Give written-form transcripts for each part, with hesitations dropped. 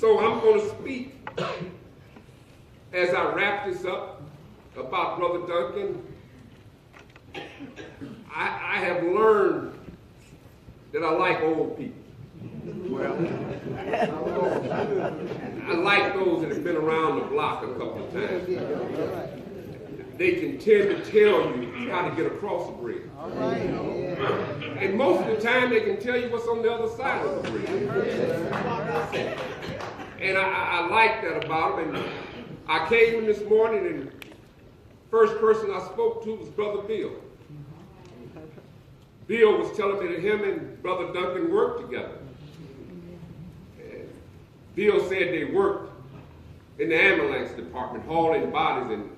So I'm going to speak as I wrap this up about Brother Duncan. I have learned that I like old people. Well, I like those that have been around the block a couple of times. They can tend to tell you how to get across the bridge. And most of the time they can tell you what's on the other side of the bridge. And I like that about them. And I came in this morning and first person I spoke to was Brother Bill. Bill was telling me that him and Brother Duncan worked together. And Bill said they worked in the ambulance department, hauling bodies. And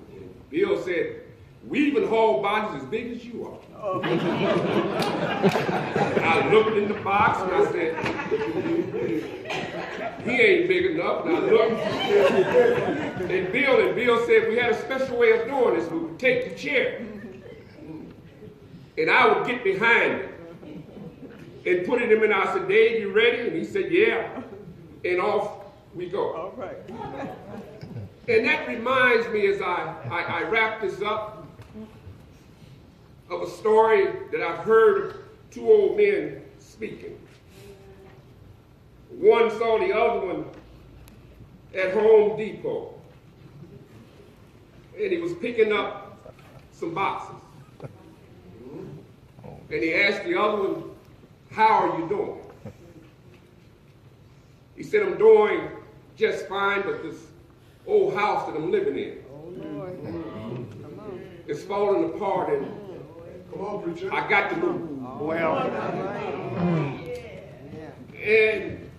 Bill said, we even haul bodies as big as you are. Oh. I looked in the box and I said, he ain't big enough. And I looked. And Bill said, we had a special way of doing this. We would take the chair. And I would get behind him and put it in, and I said, Dave, you ready? And he said, yeah. And off we go. All right. And that reminds me as I wrap this up of a story that I've heard of two old men speaking. One saw the other one at Home Depot. And he was picking up some boxes. And he asked the other one, how are you doing? He said, I'm doing just fine, but this old house that I'm living in is falling apart, and I got to move. Well, and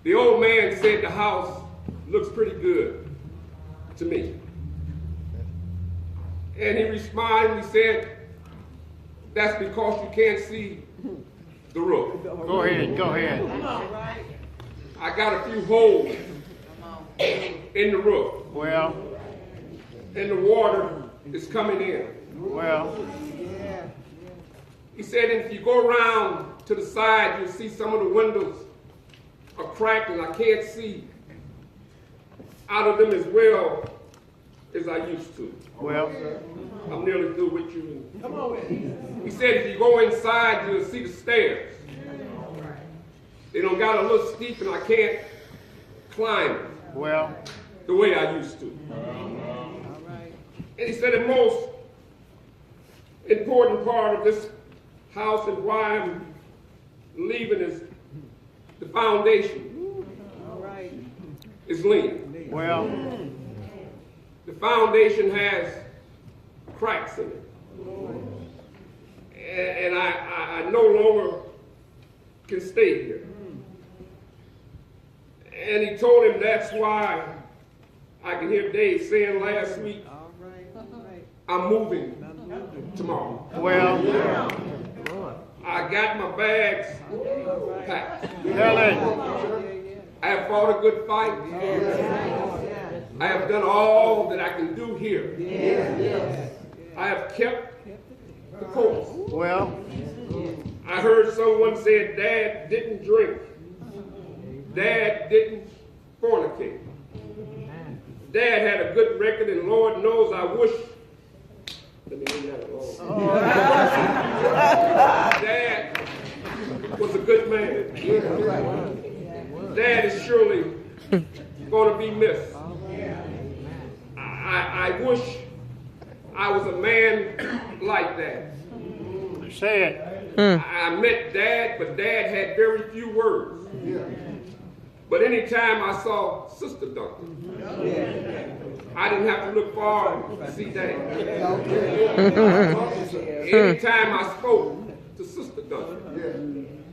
the old man said the house looks pretty good to me. And he responded, he said, that's because you can't see the roof. Go ahead. I got a few holes in the roof. Well. And the water is coming in. Well. He said, if you go around to the side, you'll see some of the windows are cracked and I can't see out of them as well as I used to. Well. I'm nearly through with you. Come on. He said, if you go inside, you'll see the stairs. They don't got a little steep and I can't climb it. Well. The way I used to. And he said the most important part of this house and why I'm leaving is the foundation. Is leaning. Well. The foundation has cracks in it. And I no longer can stay here. And he told him that's why I can hear Dave saying last week, I'm moving tomorrow. Well, I got my bags packed. Tell it. I have fought a good fight. I have done all that I can do here. I have kept the course. Well, I heard someone say Dad didn't drink. Dad didn't fornicate. Dad had a good record, and Lord knows I wish. Let me leave that alone. Dad was a good man. Dad is surely going to be missed. I wish I was a man like that. say it. I met Dad, but Dad had very few words. But anytime I saw Sister Duncan, I didn't have to look far to see Dad. Anytime I spoke to Sister Duncan,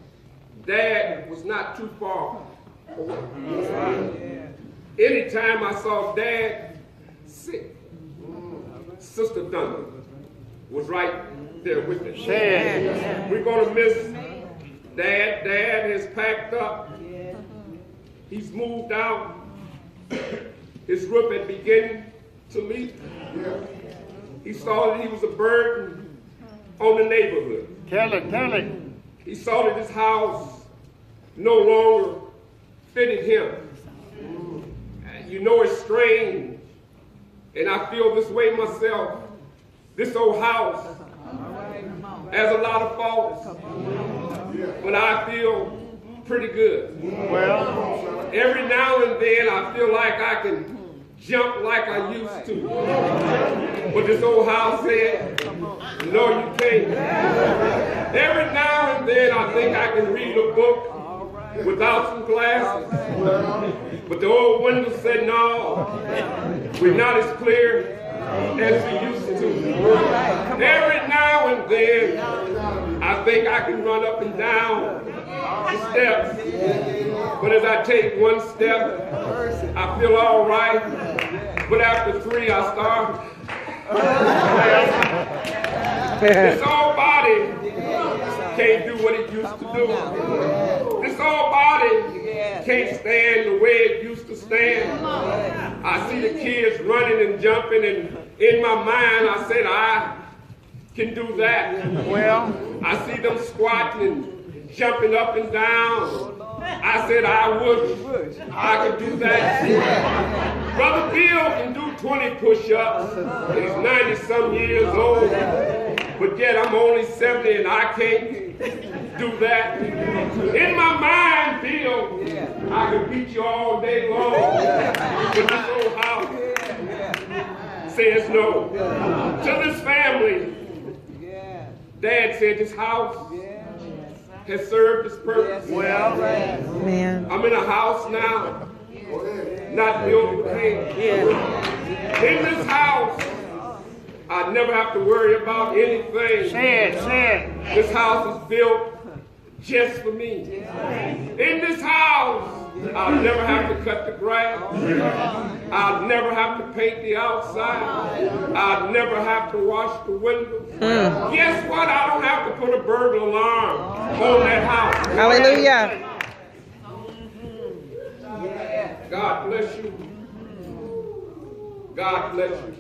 Dad was not too far away. Anytime I saw Dad sick, Sister Duncan was right there with me. We're going to miss Dad. Dad has packed up. He's moved out. His roof had begun to leak. He saw that he was a burden on the neighborhood. Tell it. He saw that his house no longer fitted him. You know it's strange, and I feel this way myself. This old house has a lot of faults, but I feel pretty good. Well, Every now and then I feel like I can jump like I used to. But this old house said, no, you can't. Every now and then I think I can read a book without some glasses. But the old window said, no, we're not as clear as we used to. Every now and then I think I can run up and down the steps. But as I take one step, I feel all right. But after three, I start. This old body can't do what it used to do. This old body can't stand the way it used to stand. I see the kids running and jumping, and in my mind I said, I can do that. well, I see them squatting and jumping up and down. I said, I wish I could do that. Brother Bill can do 20 push-ups, and he's 90-some years old. But yet I'm only 70 and I can't do that. In my mind, Bill, I could beat you all day long. But this old house says no. To this family, Dad said this house has served its purpose. well, Man. I'm in a house now, not built with hands. In this house, I never have to worry about anything. say it, say it. This house is built just for me. In this house, I'll never have to cut the grass. I'll never have to paint the outside. I'll never have to wash the windows. Guess what? I don't have to put a burglar alarm on that house. Hallelujah. God bless you. God bless you.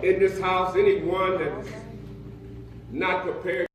In this house, anyone that's not prepared